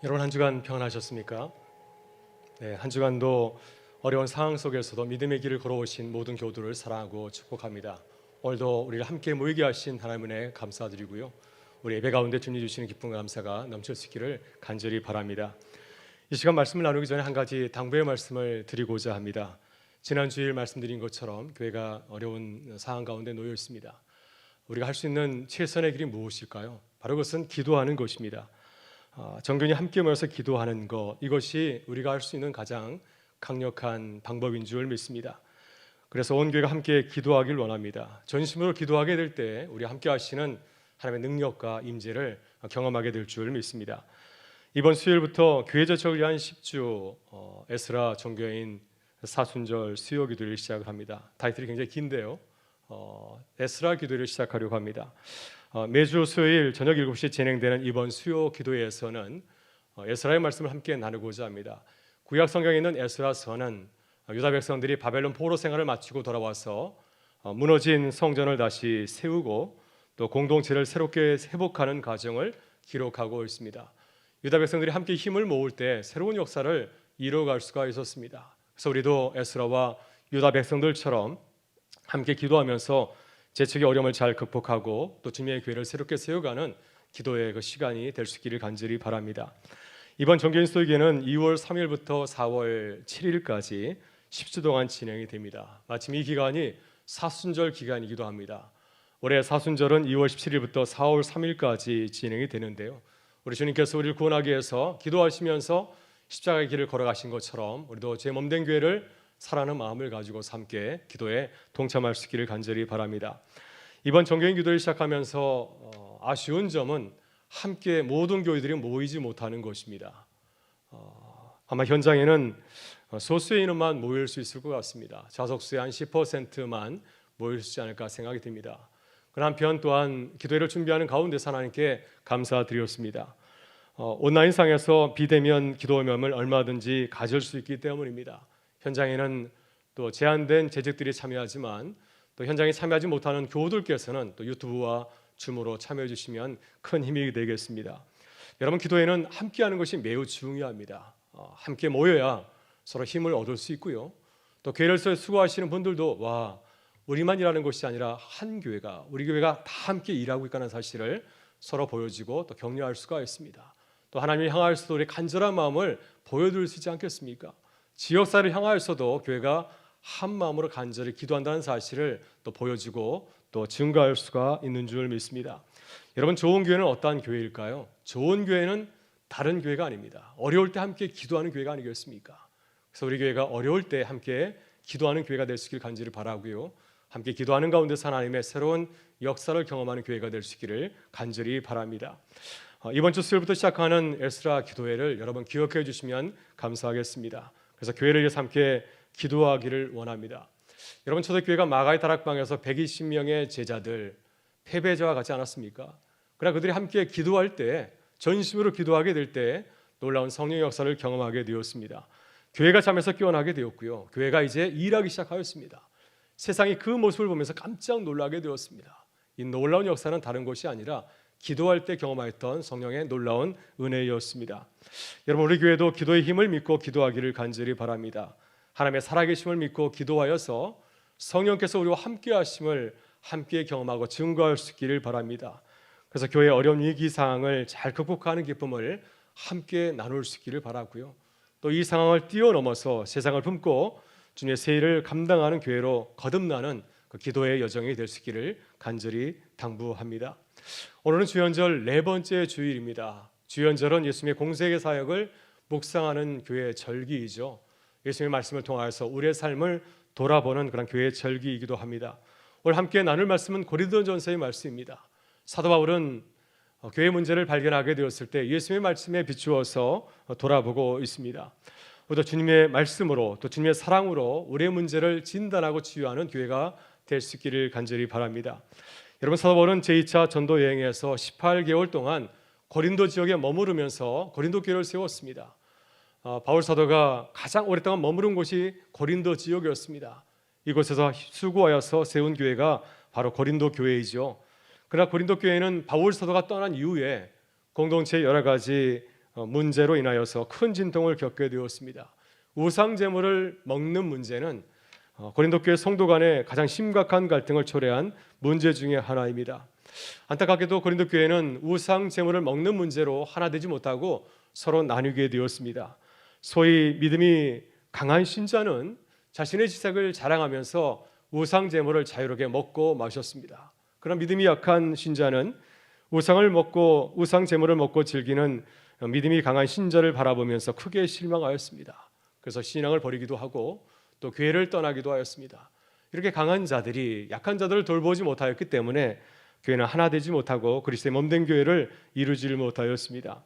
여러분 한 주간 평안하셨습니까? 네, 한 주간도 어려운 상황 속에서도 믿음의 길을 걸어오신 모든 교우들을 사랑하고 축복합니다. 오늘도 우리를 함께 모이게 하신 하나님의 은혜 감사드리고요. 우리 예배 가운데 주님 주시는 기쁨과 감사가 넘칠 수 있기를 간절히 바랍니다. 이 시간 말씀을 나누기 전에 한 가지 당부의 말씀을 드리고자 합니다. 지난 주일 말씀드린 것처럼 교회가 어려운 상황 가운데 놓여 있습니다. 우리가 할 수 있는 최선의 길이 무엇일까요? 바로 그것은 기도하는 것입니다. 정교인이 함께 모여서 기도하는 것, 이것이 우리가 할 수 있는 가장 강력한 방법인 줄 믿습니다. 그래서 온 교회가 함께 기도하길 원합니다. 전심으로 기도하게 될 때 우리 함께 하시는 하나님의 능력과 임재를 경험하게 될 줄 믿습니다. 이번 수요일부터 교회 개척을 위한 10주 에스라 정교인 사순절 수요 기도를 시작을 합니다. 타이틀이 굉장히 긴데요. 에스라 기도를 시작하려고 합니다. 매주 수요일 저녁 7시에 진행되는 이번 수요 기도회에서는 에스라의 말씀을 함께 나누고자 합니다. 구약 성경에 있는 에스라서는 유다 백성들이 바벨론 포로 생활을 마치고 돌아와서 무너진 성전을 다시 세우고 또 공동체를 새롭게 회복하는 과정을 기록하고 있습니다. 유다 백성들이 함께 힘을 모을 때 새로운 역사를 이루어갈 수가 있었습니다. 그래서 우리도 에스라와 유다 백성들처럼 함께 기도하면서 재척의 어려움을 잘 극복하고 또 주님의 교회를 새롭게 세워가는 기도의 그 시간이 될 수 있기를 간절히 바랍니다. 이번 정교인 수요기는 2월 3일부터 4월 7일까지 10주 동안 진행이 됩니다. 마침 이 기간이 사순절 기간이기도 합니다. 올해 사순절은 2월 17일부터 4월 3일까지 진행이 되는데요. 우리 주님께서 우리를 구원하기 위해서 기도하시면서 십자가의 길을 걸어가신 것처럼 우리도 제 몸된 교회를 사랑하는 마음을 가지고서 함께 기도에 동참할 수 있기를 간절히 바랍니다. 이번 정교인 기도를 시작하면서 아쉬운 점은 함께 모든 교회들이 모이지 못하는 것입니다. 아마 현장에는 소수의 인원만 모일 수 있을 것 같습니다. 좌석수의 한 10%만 모일 수 있지 않을까 생각이 듭니다. 그러나 한편 또한 기도회를 준비하는 가운데서 하나님께 감사드렸습니다. 온라인상에서 비대면 기도 모임을 얼마든지 가질 수 있기 때문입니다. 현장에는 또 제한된 재직들이 참여하지만 또 현장에 참여하지 못하는 교우들께서는 또 유튜브와 줌으로 참여해 주시면 큰 힘이 되겠습니다. 여러분, 기도회는 함께하는 것이 매우 중요합니다. 함께 모여야 서로 힘을 얻을 수 있고요. 또 교회를 수고하시는 분들도 우리만 일하는 것이 아니라 한 교회가, 우리 교회가 다 함께 일하고 있다는 사실을 서로 보여지고 또 격려할 수가 있습니다. 또 하나님을 향하여서도 우리 간절한 마음을 보여드릴 수 있지 않겠습니까? 지역사를 향하여서도 교회가 한 마음으로 간절히 기도한다는 사실을 또 보여주고 또 증거할 수가 있는 줄 믿습니다. 여러분, 좋은 교회는 어떠한 교회일까요? 좋은 교회는 다른 교회가 아닙니다. 어려울 때 함께 기도하는 교회가 아니겠습니까? 그래서 우리 교회가 어려울 때 함께 기도하는 교회가 될 수 있기를 간절히 바라고요. 함께 기도하는 가운데서 하나님의 새로운 역사를 경험하는 교회가 될 수 있기를 간절히 바랍니다. 이번 주 수요일부터 시작하는 에스라 기도회를 여러분 기억해 주시면 감사하겠습니다. 그래서 교회를 위해서 함께 기도하기를 원합니다. 여러분, 초대교회가 마가의 다락방에서 120명의 제자들, 패배자와 같지 않았습니까? 그러나 그들이 함께 기도할 때, 전심으로 기도하게 될 때 놀라운 성령의 역사를 경험하게 되었습니다. 교회가 잠에서 깨어나게 되었고요. 교회가 이제 일하기 시작하였습니다. 세상이 그 모습을 보면서 깜짝 놀라게 되었습니다. 이 놀라운 역사는 다른 것이 아니라 기도할 때 경험하였던 성령의 놀라운 은혜였습니다. 여러분, 우리 교회도 기도의 힘을 믿고 기도하기를 간절히 바랍니다. 하나님의 살아계심을 믿고 기도하여서 성령께서 우리와 함께 하심을 함께 경험하고 증거할 수 있기를 바랍니다. 그래서 교회의 어려운 위기 상황을 잘 극복하는 기쁨을 함께 나눌 수 있기를 바라고요. 또 이 상황을 뛰어넘어서 세상을 품고 주님의 세일을 감당하는 교회로 거듭나는 그 기도의 여정이 될 수 있기를 간절히 당부합니다. 오늘은 주연절 4번째 주일입니다. 주연절은 예수님의 공생의 사역을 묵상하는 교회의 절기이죠. 예수님의 말씀을 통하여서 우리의 삶을 돌아보는 그런 교회의 절기이기도 합니다. 오늘 함께 나눌 말씀은 고린도전서의 말씀입니다. 사도 바울은 교회 문제를 발견하게 되었을 때 예수님의 말씀에 비추어서 돌아보고 있습니다. 우리도 주님의 말씀으로 또 주님의 사랑으로 우리의 문제를 진단하고 치유하는 교회가 될 수 있기를 간절히 바랍니다. 여러분, 사도 바울은 제2차 전도 여행에서 18개월 동안 고린도 지역에 머무르면서 고린도 교회를 세웠습니다. 바울 사도가 가장 오랫동안 머무른 곳이 고린도 지역이었습니다. 이곳에서 수고하여서 세운 교회가 바로 고린도 교회이죠. 그러나 고린도 교회는 바울 사도가 떠난 이후에 공동체의 여러 가지 문제로 인하여서 큰 진통을 겪게 되었습니다. 우상 제물을 먹는 문제는 고린도 교회 성도 간의 가장 심각한 갈등을 초래한 문제 중에 하나입니다. 안타깝게도 고린도 교회는 우상 제물을 먹는 문제로 하나 되지 못하고 서로 나뉘게 되었습니다. 소위 믿음이 강한 신자는 자신의 지식을 자랑하면서 우상 제물을 자유롭게 먹고 마셨습니다. 그런 믿음이 약한 신자는 우상을 먹고 우상 제물을 먹고 즐기는 믿음이 강한 신자를 바라보면서 크게 실망하였습니다. 그래서 신앙을 버리기도 하고 또 교회를 떠나기도 하였습니다. 이렇게 강한 자들이 약한 자들을 돌보지 못하였기 때문에 교회는 하나 되지 못하고 그리스도의 몸된 교회를 이루지 못하였습니다.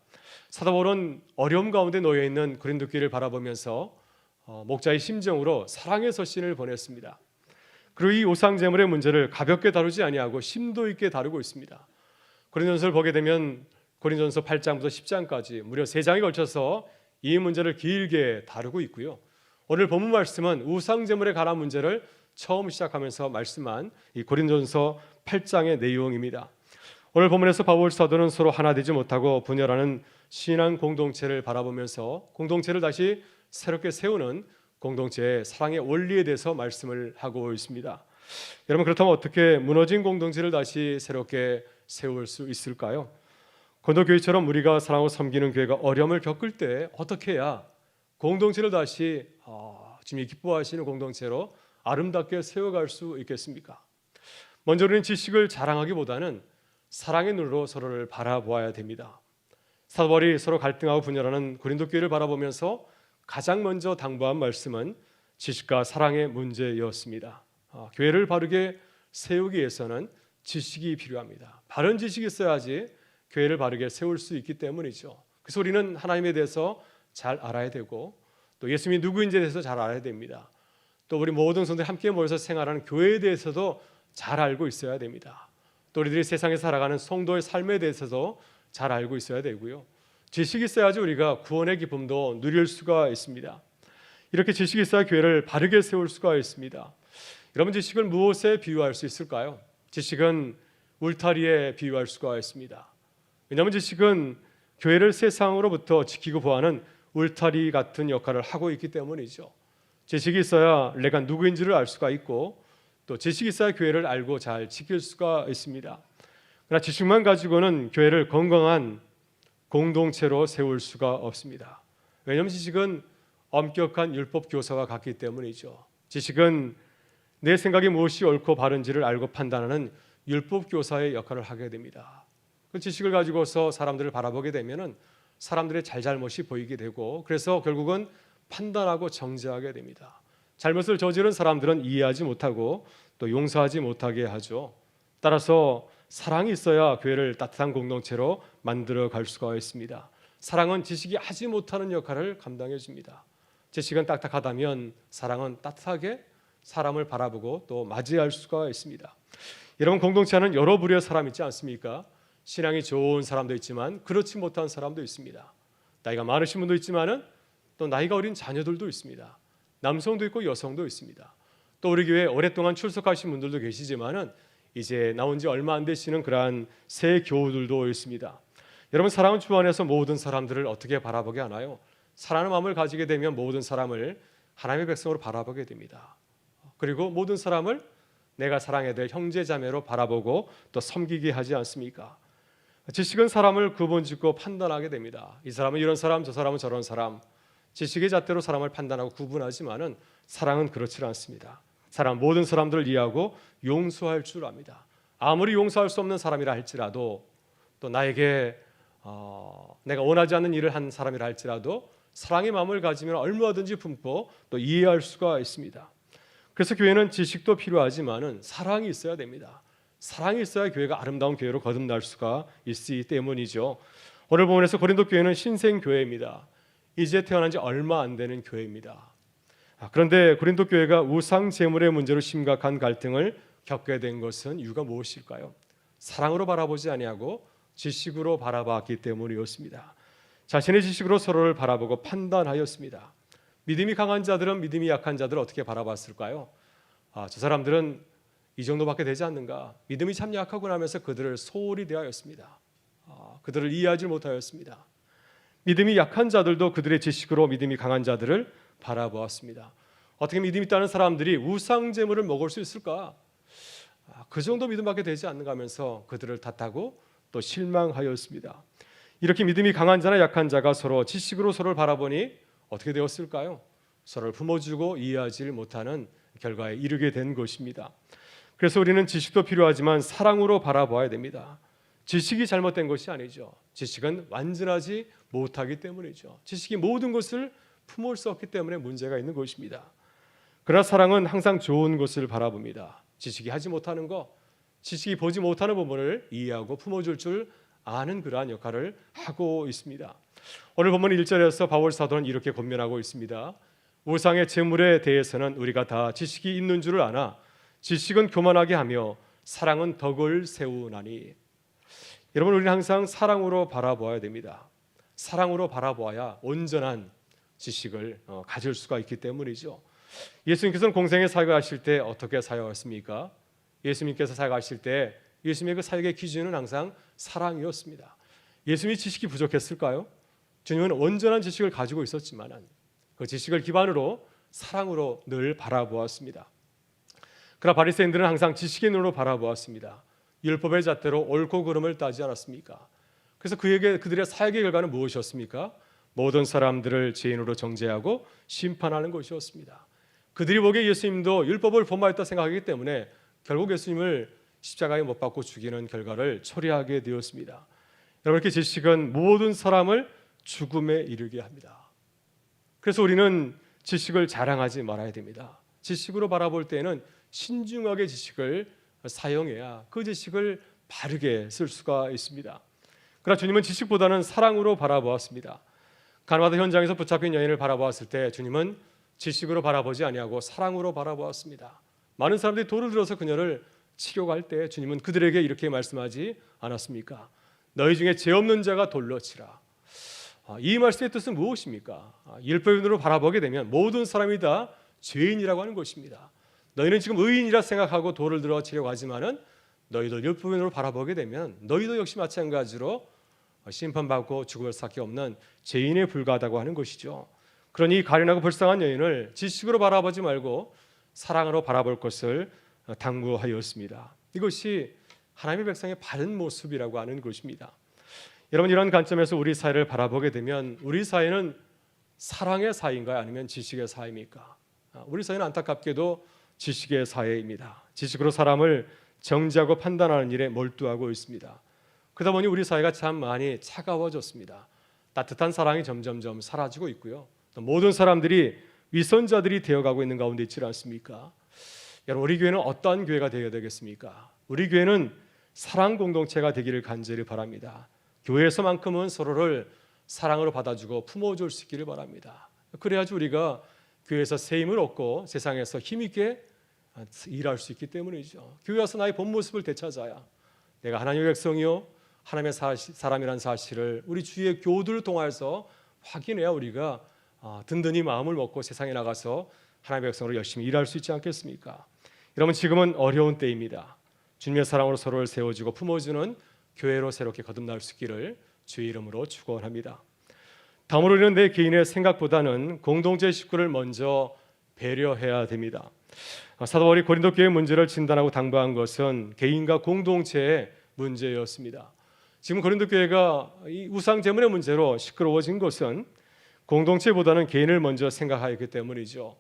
사도 바울은 어려움 가운데 놓여 있는 고린도 교회를 바라보면서 목자의 심정으로 사랑의 서신을 보냈습니다. 그리고 이 우상 제물의 문제를 가볍게 다루지 아니하고 심도 있게 다루고 있습니다. 고린도전서를 보게 되면 고린도전서 8장부터 10장까지 무려 3장에 걸쳐서 이 문제를 길게 다루고 있고요. 오늘 본문 말씀은 우상 제물에 관한 문제를 처음 시작하면서 말씀한 이 고린도전서 8장의 내용입니다. 오늘 본문에서 바울 사도는 서로 하나 되지 못하고 분열하는 신앙 공동체를 바라보면서 공동체를 다시 새롭게 세우는 공동체의 사랑의 원리에 대해서 말씀을 하고 있습니다. 여러분, 그렇다면 어떻게 무너진 공동체를 다시 새롭게 세울 수 있을까요? 고린도 교회처럼 우리가 사랑하고 섬기는 교회가 어려움을 겪을 때 어떻게 해야 공동체를 다시 주님이 기뻐하시는 공동체로 아름답게 세워갈 수 있겠습니까? 먼저 우리는 지식을 자랑하기보다는 사랑의 눈으로 서로를 바라보아야 됩니다. 사도 바울이 서로 갈등하고 분열하는 고린도 교회를 바라보면서 가장 먼저 당부한 말씀은 지식과 사랑의 문제였습니다. 교회를 바르게 세우기 위해서는 지식이 필요합니다. 바른 지식이 있어야지 교회를 바르게 세울 수 있기 때문이죠. 그래서 우리는 하나님에 대해서 잘 알아야 되고 또 예수님이 누구인지에 대해서 잘 알아야 됩니다. 또 우리 모든 성도들이 함께 모여서 생활하는 교회에 대해서도 잘 알고 있어야 됩니다. 또 우리들이 세상에 살아가는 성도의 삶에 대해서도 잘 알고 있어야 되고요. 지식이 있어야지 우리가 구원의 기쁨도 누릴 수가 있습니다. 이렇게 지식이 있어야 교회를 바르게 세울 수가 있습니다. 여러분, 지식을 무엇에 비유할 수 있을까요? 지식은 울타리에 비유할 수가 있습니다. 왜냐하면 지식은 교회를 세상으로부터 지키고 보호하는 울타리 같은 역할을 하고 있기 때문이죠. 지식이 있어야 내가 누구인지를 알 수가 있고 또 지식이 있어야 교회를 알고 잘 지킬 수가 있습니다. 그러나 지식만 가지고는 교회를 건강한 공동체로 세울 수가 없습니다. 왜냐하면 지식은 엄격한 율법 교사와 같기 때문이죠. 지식은 내 생각이 무엇이 옳고 바른지를 알고 판단하는 율법 교사의 역할을 하게 됩니다. 그 지식을 가지고서 사람들을 바라보게 되면은 사람들의 잘잘못이 보이게 되고 그래서 결국은 판단하고 정죄하게 됩니다. 잘못을 저지른 사람들은 이해하지 못하고 또 용서하지 못하게 하죠. 따라서 사랑이 있어야 교회를 따뜻한 공동체로 만들어 갈 수가 있습니다. 사랑은 지식이 하지 못하는 역할을 감당해 줍니다. 지식은 딱딱하다면 사랑은 따뜻하게 사람을 바라보고 또 맞이할 수가 있습니다. 여러분, 공동체 안은 여러 부류의 사람 있지 않습니까? 신앙이 좋은 사람도 있지만 그렇지 못한 사람도 있습니다. 나이가 많으신 분도 있지만은 또 나이가 어린 자녀들도 있습니다. 남성도 있고 여성도 있습니다. 또 우리 교회에 오랫동안 출석하신 분들도 계시지만은 이제 나온 지 얼마 안 되시는 그러한 새 교우들도 있습니다. 여러분, 사랑은 주 안에서 모든 사람들을 어떻게 바라보게 하나요? 사랑하는 마음을 가지게 되면 모든 사람을 하나님의 백성으로 바라보게 됩니다. 그리고 모든 사람을 내가 사랑해야 될 형제 자매로 바라보고 또 섬기게 하지 않습니까? 지식은 사람을 구분짓고 판단하게 됩니다. 이 사람은 이런 사람, 저 사람은 저런 사람. 지식의 잣대로 사람을 판단하고 구분하지만은 사랑은 그렇지 않습니다. 사람 모든 사람들을 이해하고 용서할 줄 압니다. 아무리 용서할 수 없는 사람이라 할지라도 또 나에게 내가 원하지 않는 일을 한 사람이라 할지라도 사랑의 마음을 가지면 얼마든지 품고 또 이해할 수가 있습니다. 그래서 교회는 지식도 필요하지만은 사랑이 있어야 됩니다. 사랑이 있어야 교회가 아름다운 교회로 거듭날 수가 있기 때문이죠. 오늘 본문에서 고린도 교회는 신생 교회입니다. 이제 태어난 지 얼마 안 되는 교회입니다. 그런데 고린도 교회가 우상 제물의 문제로 심각한 갈등을 겪게 된 것은 이유가 무엇일까요? 사랑으로 바라보지 아니하고 지식으로 바라봤기 때문이었습니다. 자신의 지식으로 서로를 바라보고 판단하였습니다. 믿음이 강한 자들은 믿음이 약한 자들을 어떻게 바라봤을까요? 저 사람들은 이 정도밖에 되지 않는가? 믿음이 참 약하구나 하면서 그들을 소홀히 대하였습니다. 그들을 이해하지 못하였습니다. 믿음이 약한 자들도 그들의 지식으로 믿음이 강한 자들을 바라보았습니다. 어떻게 믿음 있다는 사람들이 우상 제물을 먹을 수 있을까? 그 정도 믿음밖에 되지 않는가 하면서 그들을 탓하고 또 실망하였습니다. 이렇게 믿음이 강한 자나 약한 자가 서로 지식으로 서로를 바라보니 어떻게 되었을까요? 서로를 품어주고 이해하지 못하는 결과에 이르게 된 것입니다. 그래서 우리는 지식도 필요하지만 사랑으로 바라봐야 됩니다. 지식이 잘못된 것이 아니죠. 지식은 완전하지 못하기 때문이죠. 지식이 모든 것을 품을 수 없기 때문에 문제가 있는 것입니다. 그러나 사랑은 항상 좋은 것을 바라봅니다. 지식이 하지 못하는 것, 지식이 보지 못하는 부분을 이해하고 품어줄 줄 아는 그러한 역할을 하고 있습니다. 오늘 본문 1절에서 바울 사도는 이렇게 권면하고 있습니다. 우상의 제물에 대해서는 우리가 다 지식이 있는 줄을 아나 지식은 교만하게 하며 사랑은 덕을 세우나니. 여러분, 우리는 항상 사랑으로 바라보아야 됩니다. 사랑으로 바라보아야 온전한 지식을 가질 수가 있기 때문이죠. 예수님께서는 공생의 사역을 하실 때 어떻게 사역하셨습니까? 예수님께서 사역하실 때 예수님의 그 사역의 기준은 항상 사랑이었습니다. 예수님이 지식이 부족했을까요? 주님은 온전한 지식을 가지고 있었지만 그 지식을 기반으로 사랑으로 늘 바라보았습니다. 그러나 바리새인들은 항상 지식의 눈으로 바라보았습니다. 율법의 잣대로 옳고 그름을 따지 않았습니까? 그래서 그들의 사역의 결과는 무엇이었습니까? 모든 사람들을 죄인으로 정죄하고 심판하는 것이었습니다. 그들이 보기에 예수님도 율법을 범하였다 생각하기 때문에 결국 예수님을 십자가에 못 박고 죽이는 결과를 초래하게 되었습니다. 여러분, 이렇게 지식은 모든 사람을 죽음에 이르게 합니다. 그래서 우리는 지식을 자랑하지 말아야 됩니다. 지식으로 바라볼 때에는 신중하게 지식을 사용해야 그 지식을 바르게 쓸 수가 있습니다. 그러나 주님은 지식보다는 사랑으로 바라보았습니다. 가나바다 현장에서 붙잡힌 여인을 바라보았을 때 주님은 지식으로 바라보지 아니하고 사랑으로 바라보았습니다. 많은 사람들이 돌을 들어서 그녀를 치려고 할 때 주님은 그들에게 이렇게 말씀하지 않았습니까? 너희 중에 죄 없는 자가 돌로 치라. 이 말씀의 뜻은 무엇입니까? 율법으로 바라보게 되면 모든 사람이 다 죄인이라고 하는 것입니다. 너희는 지금 의인이라 생각하고 돌을 들어 치려고 하지만은 너희도 율법으로 바라보게 되면 너희도 역시 마찬가지로 심판받고 죽을 수밖에 없는 죄인에 불과하다고 하는 것이죠. 그러니 가련하고 불쌍한 여인을 지식으로 바라보지 말고 사랑으로 바라볼 것을 당부하였습니다. 이것이 하나님의 백성의 바른 모습이라고 하는 것입니다. 여러분, 이런 관점에서 우리 사회를 바라보게 되면 우리 사회는 사랑의 사회인가요? 아니면 지식의 사회입니까? 우리 사회는 안타깝게도 지식의 사회입니다. 지식으로 사람을 정죄하고 판단하는 일에 몰두하고 있습니다. 그러다 보니 우리 사회가 참 많이 차가워졌습니다. 따뜻한 사랑이 점점점 사라지고 있고요. 또 모든 사람들이 위선자들이 되어가고 있는 가운데 있지 않습니까? 여러분, 우리 교회는 어떠한 교회가 되어야 되겠습니까? 우리 교회는 사랑 공동체가 되기를 간절히 바랍니다. 교회에서만큼은 서로를 사랑으로 받아주고 품어줄 수 있기를 바랍니다. 그래야지 우리가 교회에서 새 힘을 얻고 세상에서 힘있게 일할 수 있기 때문이죠. 교회 와서 나의 본 모습을 되찾아야 내가 하나님의 백성이요 하나님의 사람이라는 사실을 우리 주위의 교우들을 통해서 확인해야 우리가 든든히 마음을 먹고 세상에 나가서 하나님의 백성으로 열심히 일할 수 있지 않겠습니까? 여러분, 지금은 어려운 때입니다. 주님의 사랑으로 서로를 세워주고 품어주는 교회로 새롭게 거듭날 수 있기를 주의 이름으로 축원합니다. 다음으로 우리는 내 개인의 생각보다는 공동체 식구를 먼저 배려해야 됩니다. 사도 바울이 고린도 교회 문제를 진단하고 당부한 것은 개인과 공동체의 문제였습니다. 지금 고린도 교회가 이 우상 제물의 문제로 시끄러워진 것은 공동체보다는 개인을 먼저 생각하였기 때문이죠.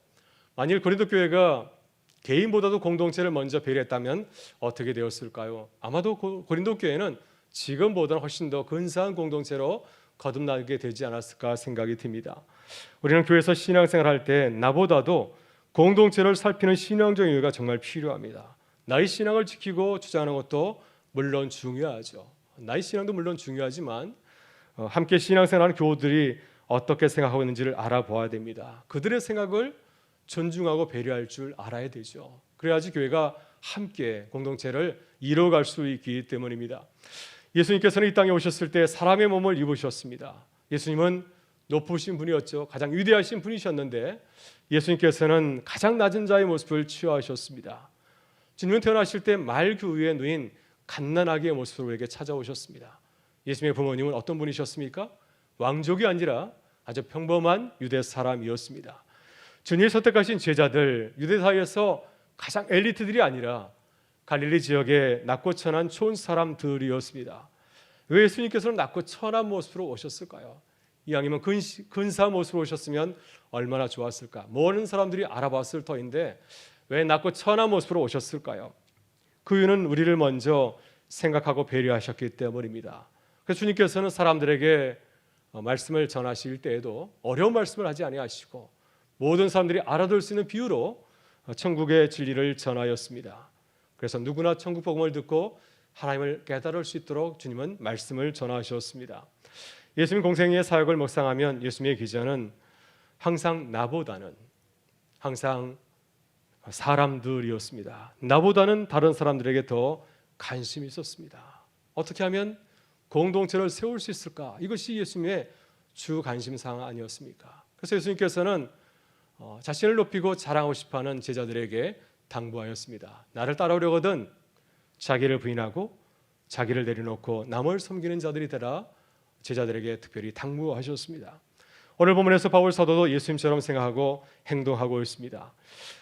만일 고린도 교회가 개인보다도 공동체를 먼저 배려했다면 어떻게 되었을까요? 아마도 고린도 교회는 지금보다는 훨씬 더 근사한 공동체로 거듭나게 되지 않았을까 생각이 듭니다. 우리는 교회에서 신앙생활할 때 나보다도 공동체를 살피는 신앙적인 이유가 정말 필요합니다. 나의 신앙을 지키고 주장하는 것도 물론 중요하죠. 나의 신앙도 물론 중요하지만 함께 신앙생활하는 교우들이 어떻게 생각하고 있는지를 알아봐야 됩니다. 그들의 생각을 존중하고 배려할 줄 알아야 되죠. 그래야지 교회가 함께 공동체를 이뤄갈 수 있기 때문입니다. 예수님께서는 이 땅에 오셨을 때 사람의 몸을 입으셨습니다. 예수님은 높으신 분이었죠. 가장 위대하신 분이셨는데 예수님께서는 가장 낮은 자의 모습을 취하셨습니다. 주님은 태어나실 때 말그 위에 누인 갓난아기의 모습으로 우리에게 찾아오셨습니다. 예수님의 부모님은 어떤 분이셨습니까? 왕족이 아니라 아주 평범한 유대 사람이었습니다. 주님이 선택하신 제자들, 유대 사회에서 가장 엘리트들이 아니라 갈릴리 지역의 낮고 천한 촌 사람들이었습니다. 왜 예수님께서는 낮고 천한 모습으로 오셨을까요? 이왕이면 근사 모습으로 오셨으면 얼마나 좋았을까? 모든 사람들이 알아봤을 터인데 왜 낮고 천한 모습으로 오셨을까요? 그 이유는 우리를 먼저 생각하고 배려하셨기 때문입니다. 그래서 주님께서는 사람들에게 말씀을 전하실 때에도 어려운 말씀을 하지 아니하시고 모든 사람들이 알아들 수 있는 비유로 천국의 진리를 전하였습니다. 그래서 누구나 천국 복음을 듣고 하나님을 깨달을 수 있도록 주님은 말씀을 전하셨습니다. 예수님 공생의 사역을 묵상하면 예수님의 기전은 항상 나보다는 항상 사람들이었습니다. 나보다는 다른 사람들에게 더 관심이 있었습니다. 어떻게 하면 공동체를 세울 수 있을까? 이것이 예수님의 주 관심사항 아니었습니까? 그래서 예수님께서는 자신을 높이고 자랑하고 싶어하는 제자들에게 당부하였습니다. 나를 따라오려거든 자기를 부인하고 자기를 내려놓고 남을 섬기는 자들이 되라. 제자들에게 특별히 당부하셨습니다. 오늘 본문에서 바울 사도도 예수님처럼 생각하고 행동하고 있습니다.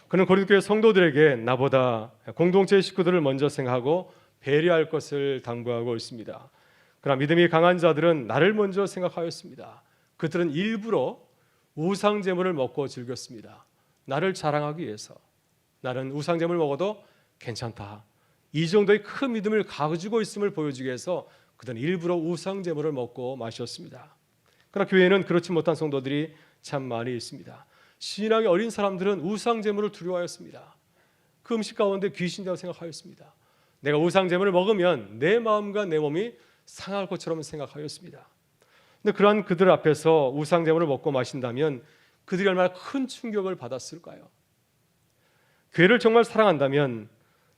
그는 고린도 교회 성도들에게 나보다 공동체의 식구들을 먼저 생각하고 배려할 것을 당부하고 있습니다. 그러나 믿음이 강한 자들은 나를 먼저 생각하였습니다. 그들은 일부러 우상 제물을 먹고 즐겼습니다. 나를 자랑하기 위해서. 나는 우상 제물 먹어도 괜찮다. 이 정도의 큰 믿음을 가지고 있음을 보여주기 위해서 그들은 일부러 우상 제물을 먹고 마셨습니다. 그러나 교회에는 그렇지 못한 성도들이 참 많이 있습니다. 신앙이 어린 사람들은 우상 제물을 두려워하였습니다. 그 음식 가운데 귀신이라고 생각하였습니다. 내가 우상 제물을 먹으면 내 마음과 내 몸이 상할 것처럼 생각하였습니다. 근데 그러한 그들 앞에서 우상 제물을 먹고 마신다면 그들이 얼마나 큰 충격을 받았을까요? 교회를 정말 사랑한다면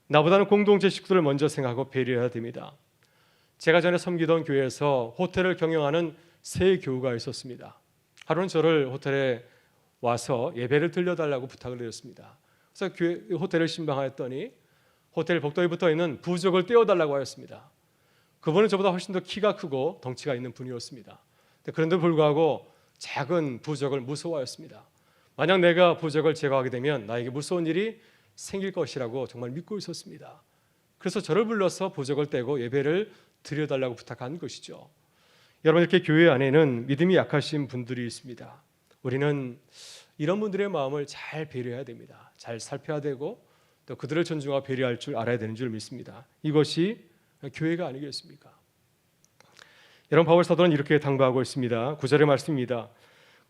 나보다는 공동체 식구들을 먼저 생각하고 배려해야 됩니다. 제가 전에 섬기던 교회에서 호텔을 경영하는 세 교우가 있었습니다. 하루는 저를 호텔에 와서 예배를 들려달라고 부탁을 드렸습니다. 그래서 호텔을 신방하였더니 호텔 복도에 붙어있는 부적을 떼어달라고 하였습니다. 그분은 저보다 훨씬 더 키가 크고 덩치가 있는 분이었습니다. 그런데 불구하고 작은 부적을 무서워하였습니다. 만약 내가 부적을 제거하게 되면 나에게 무서운 일이 생길 것이라고 정말 믿고 있었습니다. 그래서 저를 불러서 부적을 떼고 예배를 드려달라고 부탁한 것이죠. 여러분, 이렇게 교회 안에는 믿음이 약하신 분들이 있습니다. 우리는 이런 분들의 마음을 잘 배려해야 됩니다. 잘 살펴야 되고 또 그들을 존중하고 배려할 줄 알아야 되는 줄 믿습니다. 이것이 교회가 아니겠습니까? 여러분, 바울 사도는 이렇게 당부하고 있습니다. 9절의 말씀입니다.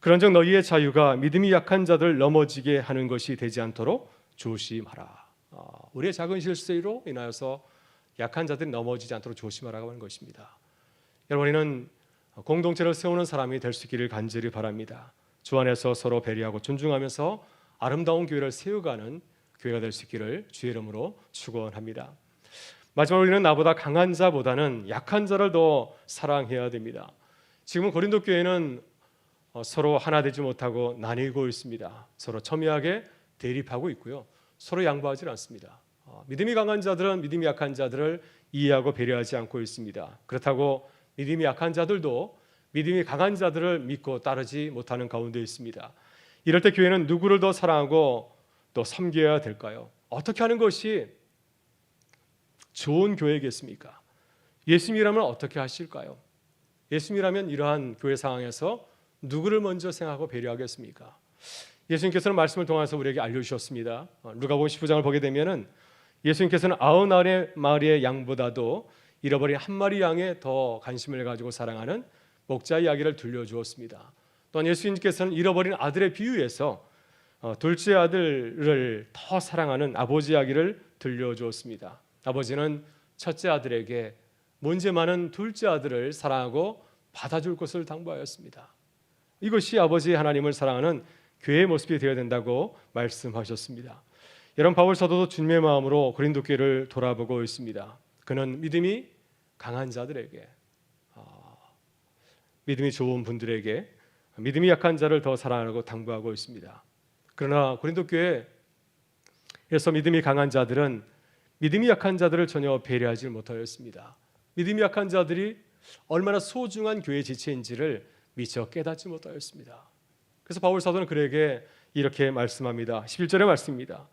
그런즉 너희의 자유가 믿음이 약한 자들 넘어지게 하는 것이 되지 않도록 조심하라. 우리의 작은 실수로 인하여서 약한 자들이 넘어지지 않도록 조심하라고 하는 것입니다. 여러분은 공동체를 세우는 사람이 될 수 있기를 간절히 바랍니다. 주 안에서 서로 배려하고 존중하면서 아름다운 교회를 세워가는 교회가 될 수 있기를 주의 이름으로 축원합니다. 마지막으로 우리는 나보다 강한 자보다는 약한 자를 더 사랑해야 됩니다. 지금은 고린도 교회는 서로 하나 되지 못하고 나뉘고 있습니다. 서로 첨예하게 대립하고 있고요. 서로 양보하지 않습니다. 믿음이 강한 자들은 믿음이 약한 자들을 이해하고 배려하지 않고 있습니다. 그렇다고 믿음이 약한 자들도 믿음이 강한 자들을 믿고 따르지 못하는 가운데 있습니다. 이럴 때 교회는 누구를 더 사랑하고 또 섬겨야 될까요? 어떻게 하는 것이 좋은 교회겠습니까? 예수님이라면 어떻게 하실까요? 예수님이라면 이러한 교회 상황에서 누구를 먼저 생각하고 배려하겠습니까? 예수님께서는 말씀을 통해서 우리에게 알려주셨습니다. 누가복음 15장을 보게 되면은 예수님께서는 99마리의 양보다도 잃어버린 한 마리 양에 더 관심을 가지고 사랑하는 목자 이야기를 들려주었습니다. 또한 예수님께서는 잃어버린 아들의 비유에서 둘째 아들을 더 사랑하는 아버지 이야기를 들려주었습니다. 아버지는 첫째 아들에게 문제 많은 둘째 아들을 사랑하고 받아줄 것을 당부하였습니다. 이것이 아버지 하나님을 사랑하는 교회의 모습이 되어야 된다고 말씀하셨습니다. 여러분, 바울 사도도 주님의 마음으로 고린도 교회를 돌아보고 있습니다. 그는 믿음이 강한 자들에게, 믿음이 좋은 분들에게 믿음이 약한 자를 더 사랑하라고 당부하고 있습니다. 그러나 고린도 교회에서 믿음이 강한 자들은 믿음이 약한 자들을 전혀 배려하지 못하였습니다. 믿음이 약한 자들이 얼마나 소중한 교회 지체인지를 미처 깨닫지 못하였습니다. 그래서 바울 사도는 그에게 이렇게 말씀합니다. 11절의 말씀입니다.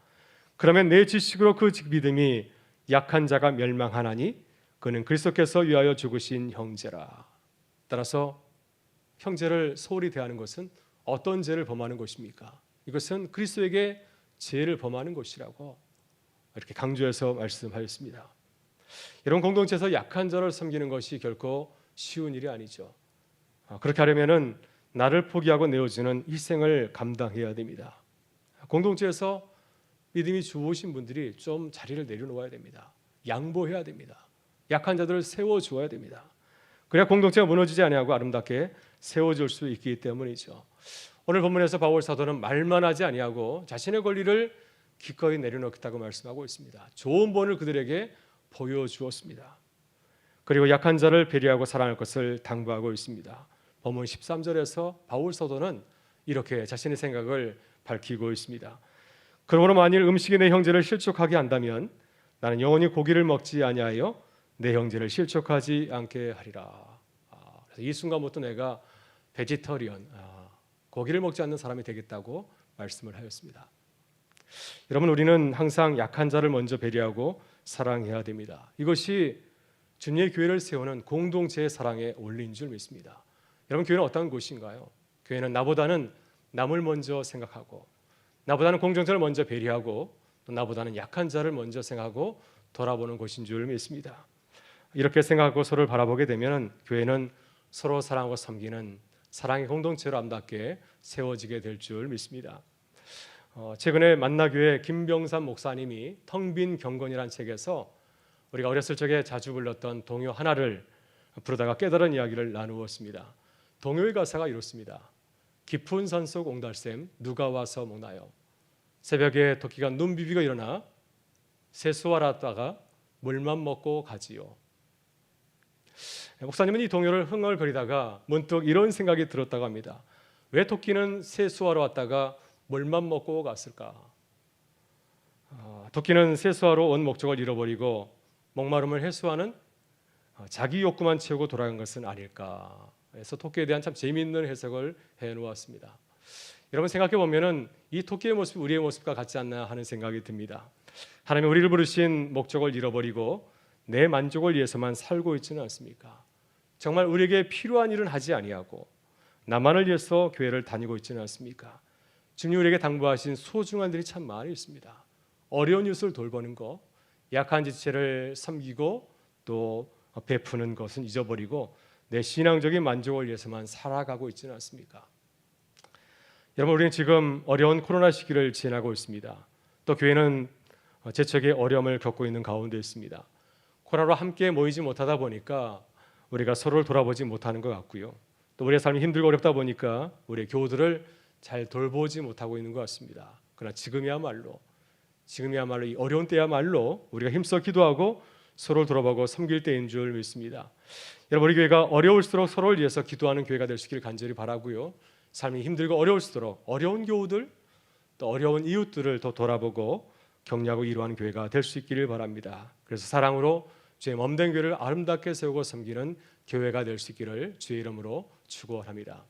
그러면 내 지식으로 그 믿음이 약한 자가 멸망하나니 그는 그리스도께서 위하여 죽으신 형제라. 따라서 형제를 소홀히 대하는 것은 어떤 죄를 범하는 것입니까? 이것은 그리스도에게 죄를 범하는 것이라고 이렇게 강조해서 말씀하였습니다. 여러분, 공동체에서 약한 자를 섬기는 것이 결코 쉬운 일이 아니죠. 그렇게 하려면은 나를 포기하고 내어주는 희생을 감당해야 됩니다. 공동체에서 믿음이 좋으신 분들이 좀 자리를 내려놓아야 됩니다. 양보해야 됩니다. 약한 자들을 세워주어야 됩니다. 그래야 공동체가 무너지지 아니하고 아름답게 세워질 수 있기 때문이죠. 오늘 본문에서 바울 사도는 말만 하지 아니하고 자신의 권리를 기꺼이 내려놓겠다고 말씀하고 있습니다. 좋은 본을 그들에게 보여주었습니다. 그리고 약한 자를 배려하고 사랑할 것을 당부하고 있습니다. 본문 13절에서 바울 사도는 이렇게 자신의 생각을 밝히고 있습니다. 그러므로 만일 음식이 내 형제를 실족하게 한다면 나는 영원히 고기를 먹지 아니하여 내 형제를 실족하지 않게 하리라. 그래서 이 순간부터 내가 베지터리언, 고기를 먹지 않는 사람이 되겠다고 말씀을 하였습니다. 여러분, 우리는 항상 약한 자를 먼저 배려하고 사랑해야 됩니다. 이것이 주님의 교회를 세우는 공동체의 사랑의 원리인 줄 믿습니다. 여러분, 교회는 어떤 곳인가요? 교회는 나보다는 남을 먼저 생각하고, 나보다는 공동체를 먼저 배려하고, 또 나보다는 약한 자를 먼저 생각하고 돌아보는 곳인 줄 믿습니다. 이렇게 생각하고 서로를 바라보게 되면 교회는 서로 사랑하고 섬기는 사랑의 공동체로 아름답게 세워지게 될 줄 믿습니다. 최근에 만나교회 김병삼 목사님이 텅 빈 경건이라는 책에서 우리가 어렸을 적에 자주 불렀던 동요 하나를 부르다가 깨달은 이야기를 나누었습니다. 동요의 가사가 이렇습니다. 깊은 산속 옹달샘 누가 와서 먹나요? 새벽에 토끼가 눈 비비고 일어나 세수하러 물만 먹고 가지요. 목사님은 이 동요를 흥얼거리다가 문득 이런 생각이 들었다고 합니다. 왜 토끼는 세수하러 왔다가 물만 먹고 갔을까? 토끼는 세수하러 온 목적을 잃어버리고 목마름을 해소하는 자기 욕구만 채우고 돌아간 것은 아닐까? 그래서 토끼에 대한 참 재미있는 해석을 해놓았습니다. 여러분, 생각해 보면은 이 토끼의 모습이 우리의 모습과 같지 않나 하는 생각이 듭니다. 하나님이 우리를 부르신 목적을 잃어버리고 내 만족을 위해서만 살고 있지는 않습니까? 정말 우리에게 필요한 일은 하지 아니하고 나만을 위해서 교회를 다니고 있지는 않습니까? 주님 우리에게 당부하신 소중한 일이 참 많이 있습니다. 어려운 이웃을 돌보는 것, 약한 지체를 섬기고 또 베푸는 것은 잊어버리고 내 신앙적인 만족을 위해서만 살아가고 있지는 않습니까? 여러분, 우리는 지금 어려운 코로나 시기를 지나고 있습니다. 또 교회는 재척의 어려움을 겪고 있는 가운데 있습니다. 코로나로 함께 모이지 못하다 보니까 우리가 서로를 돌아보지 못하는 것 같고요. 또 우리의 삶이 힘들고 어렵다 보니까 우리의 교우들을 잘 돌보지 못하고 있는 것 같습니다. 그러나 지금이야말로 이 어려운 때야말로 우리가 힘써 기도하고 서로를 돌아보고 섬길 때인 줄 믿습니다. 여러분, 우리 교회가 어려울수록 서로를 위해서 기도하는 교회가 될 수 있기를 간절히 바라고요. 삶이 힘들고 어려울수록 어려운 교우들 또 어려운 이웃들을 더 돌아보고 격려하고 위로하는 교회가 될 수 있기를 바랍니다. 그래서 사랑으로 주의 몸된 교회를 아름답게 세우고 섬기는 교회가 될 수 있기를 주의 이름으로 축원합니다.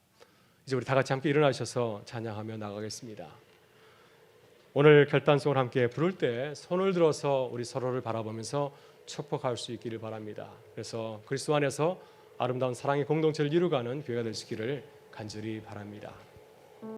이제 우리 다 같이 함께 일어나셔서 찬양하며 나가겠습니다. 오늘 결단송을 함께 부를 때 손을 들어서 우리 서로를 바라보면서 축복할 수 있기를 바랍니다. 그래서 그리스도 안에서 아름다운 사랑의 공동체를 이루어가는 교회가 될 수 있기를 간절히 바랍니다.